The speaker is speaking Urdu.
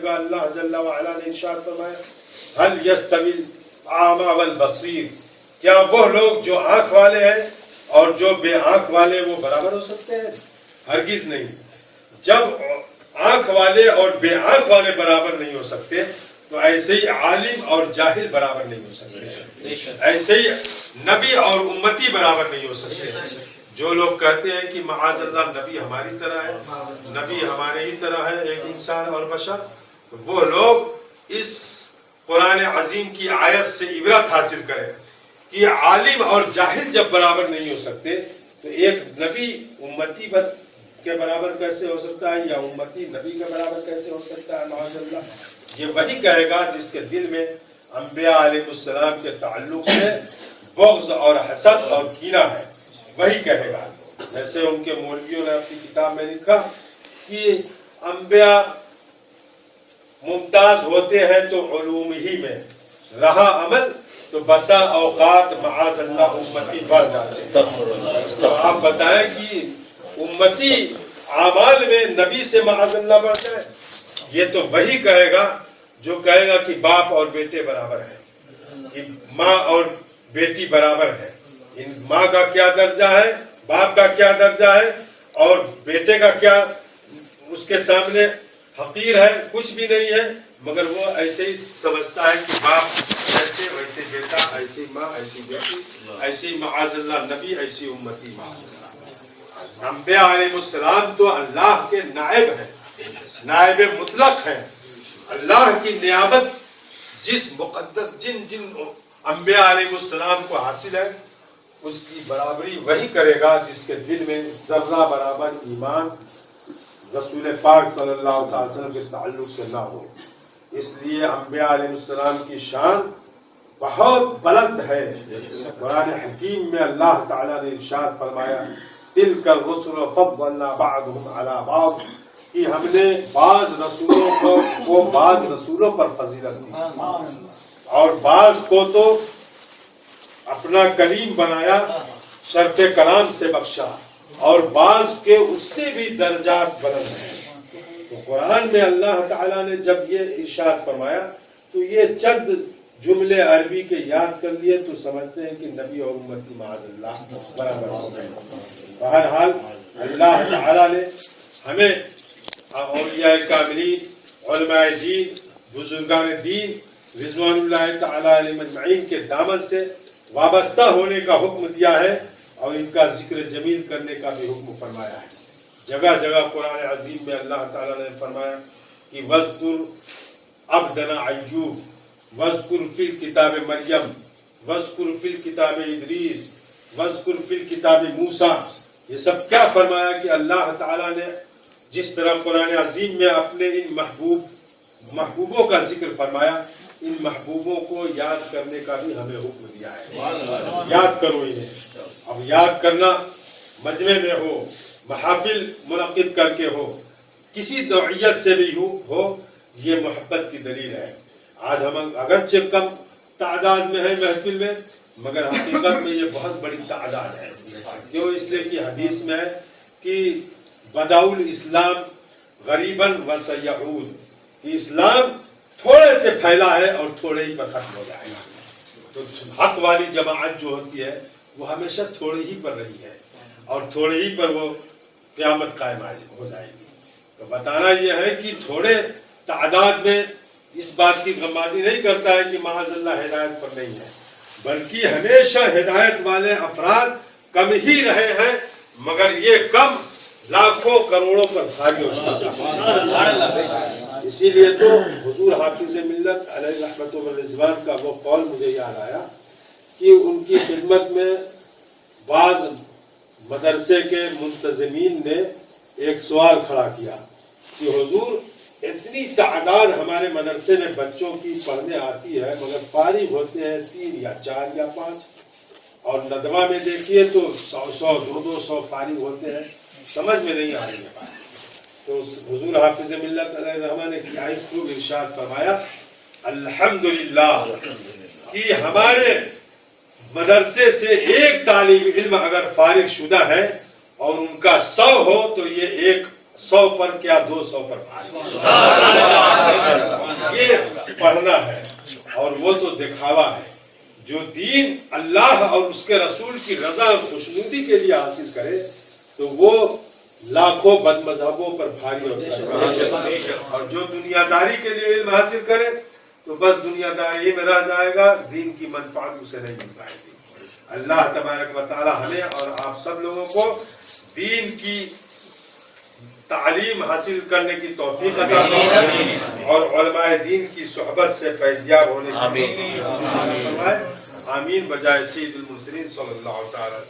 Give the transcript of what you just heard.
جگہ اللہ جل وعلا نے ارشاد فرمایا هل يستوي الاعمى والبصير، کیا وہ لوگ جو آنکھ والے ہیں اور جو بے آنکھ والے وہ برابر ہو سکتے ہیں؟ ہرگز نہیں۔ جب آنکھ والے اور بے آنکھ والے برابر نہیں ہو سکتے تو ایسے ہی عالم اور جاہل برابر نہیں ہو سکتے، ایسے ہی نبی اور امتی برابر نہیں ہو سکتے۔ جو لوگ کہتے ہیں کہ معاذ اللہ نبی ہماری طرح ہے، نبی ہمارے ہی طرح ہے، ایک انسان اور بشر، وہ لوگ اس قرآن عظیم کی آیت سے عبرت حاصل کریں کہ عالم اور جاہل جب برابر نہیں ہو سکتے تو ایک نبی امتی کے برابر کیسے ہو سکتا ہے، یا امتی نبی کے برابر کیسے ہو سکتا ہے؟ معاذ اللہ، یہ وہی کہے گا جس کے دل میں انبیاء علیہ السلام کے تعلق سے بغض اور حسد اور کینہ ہے، وہی کہے گا۔ جیسے ان کے مولویوں نے اپنی کتاب میں لکھا کہ انبیاء ممتاز ہوتے ہیں تو علوم ہی میں، رہا عمل تو بسا اوقات معاذ اللہ امتی بڑھ جاتے ہیں۔ تو آپ بتائیں کہ امتی اعمال میں نبی سے معاذ اللہ بڑھ جائے؟ یہ تو وہی کہے گا جو کہے گا کہ باپ اور بیٹے برابر ہیں، کہ ماں اور بیٹی برابر ہے۔ ماں کا کیا درجہ ہے، باپ کا کیا درجہ ہے، اور بیٹے کا کیا اس کے سامنے حقیر ہے، کچھ بھی نہیں ہے، مگر وہ ایسے ہی سمجھتا ہے کہ باپ ایسے ویسے بیٹا، ایسی ماں ایسی بیٹی، ایسی معاذ اللہ نبی، ایسی امتی معاذ اللہ۔ انبیاء علیہ السلام تو اللہ کے نائب ہیں، نائب مطلق ہیں۔ اللہ کی نیابت جس مقدس جن انبیاء علیہ السلام کو حاصل ہے اس کی برابری وہی کرے گا جس کے دل میں ذرہ برابر ایمان رسول پاک صلی اللہ علیہ وسلم کے تعلق سے نہ ہو۔ اس لیے انبیاء علیہ السلام کی شان بہت بلند ہے۔ قرآن حکیم میں اللہ تعالیٰ نے ارشاد فرمایا تلک الرسل فضلنا بعضهم علی بعض، کہ ہم نے بعض رسولوں کو بعض رسولوں پر فضیلت دی اور بعض کو تو اپنا کریم بنایا، شرف کلام سے بخشا، اور بعض کے اس سے بھی درجات بلند ہیں۔ تو قرآن میں اللہ تعالیٰ نے جب یہ ارشاد فرمایا تو یہ چند جملے عربی کے یاد کر لیے تو سمجھتے ہیں کہ نبی اور امتی معاذ اللہ برابر ہو گئے۔ بہرحال اللہ تعالیٰ نے ہمیں اولیاء کاملین، علماء دین، بزرگان دین رضوان اللہ تعالیٰ علیہ اجمعین کے دامن سے وابستہ ہونے کا حکم دیا ہے اور ان کا ذکر جمیل کرنے کا بھی حکم فرمایا ہے۔ جگہ جگہ قرآن عظیم میں اللہ تعالیٰ نے فرمایا کہ وَاذْكُرْ عَبْدَنَا ایوب، وَاذْكُرْ فِی الْکِتَابِ مریم، وَاذْكُرْ فِی الْکِتَابِ ادریس، وَاذْكُرْ فِی الْکِتَابِ موسیٰ۔ یہ سب کیا فرمایا کہ اللہ تعالیٰ نے جس طرح قرآن عظیم میں اپنے ان محبوبوں کا ذکر فرمایا، ان محبوبوں کو یاد کرنے کا بھی ہمیں حکم دیا ہے۔ یاد کرو انہیں۔ اب یاد کرنا مجمع میں ہو، محافل منعقد کر کے ہو، کسی نوعیت سے بھی ہو، یہ محبت کی دلیل ہے۔ آج ہم اگرچہ کم تعداد میں ہیں محفل میں، مگر حقیقت میں یہ بہت بڑی تعداد ہے۔ کیوں؟ اس لیے کہ حدیث میں ہے کہ بدأ الاسلام غریباً وسیعود، کہ اسلام تھوڑے سے پھیلا ہے اور تھوڑے ہی پر ختم ہو جائے گا۔ تو حق والی جماعت جو ہوتی ہے وہ ہمیشہ تھوڑے ہی پر رہی ہے اور تھوڑے ہی پر وہ قیامت قائم ہو جائے گی۔ تو بتانا یہ ہے کہ تھوڑے تعداد میں اس بات کی غمازی نہیں کرتا ہے کہ معاذ اللہ ہدایت پر نہیں ہے، بلکہ ہمیشہ ہدایت والے افراد کم ہی رہے ہیں، مگر یہ کم لاکھوں کروڑوں پر بھاری ہوتا ہے۔ اسی لیے تو حضور حافظ ملت علیہ رحمت و رضوان کا وہ قول مجھے یاد آیا کہ ان کی خدمت میں بعض مدرسے کے منتظمین نے ایک سوال کھڑا کیا کہ حضور اتنی تعداد ہمارے مدرسے میں بچوں کی پڑھنے آتی ہے مگر فارغ ہوتے ہیں 3 یا 4 یا 5، اور ندوہ میں دیکھیے تو 100 200 فارغ ہوتے ہیں، سمجھ میں نہیں آ رہی ہے۔ تو حضور حافظ ملت علیہ رحمٰن نے کیا خوب ارشاد فرمایا، الحمدللہ کہ ہمارے مدرسے سے ایک طالب علم اگر فارغ شدہ ہے اور ان کا 100 ہو تو یہ ایک 100 پر کیا 200 پر فارغ۔ وہ تو دکھاوا ہے. جو دین اللہ اور اس کے رسول کی رضا اور خوشنودی کے لیے حاصل کرے تو وہ لاکھوں بد مذہبوں پر بھاری ہوتا ہے. اور جو دنیا داری کے لیے علم حاصل کرے تو بس دنیا داری میں رہ جائے گا، دین کی منفعت اسے نہیں مل پائے گی. اللہ تبارک و تعالی ہمیں اور آپ سب لوگوں کو دین کی تعلیم حاصل کرنے کی توفیق عطا فرمائے اور علماء دین کی صحبت سے فیضیاب ہونے کی توفیق عطا فرمائے. آمین بجائے سید المرسلین صلی اللہ تعالی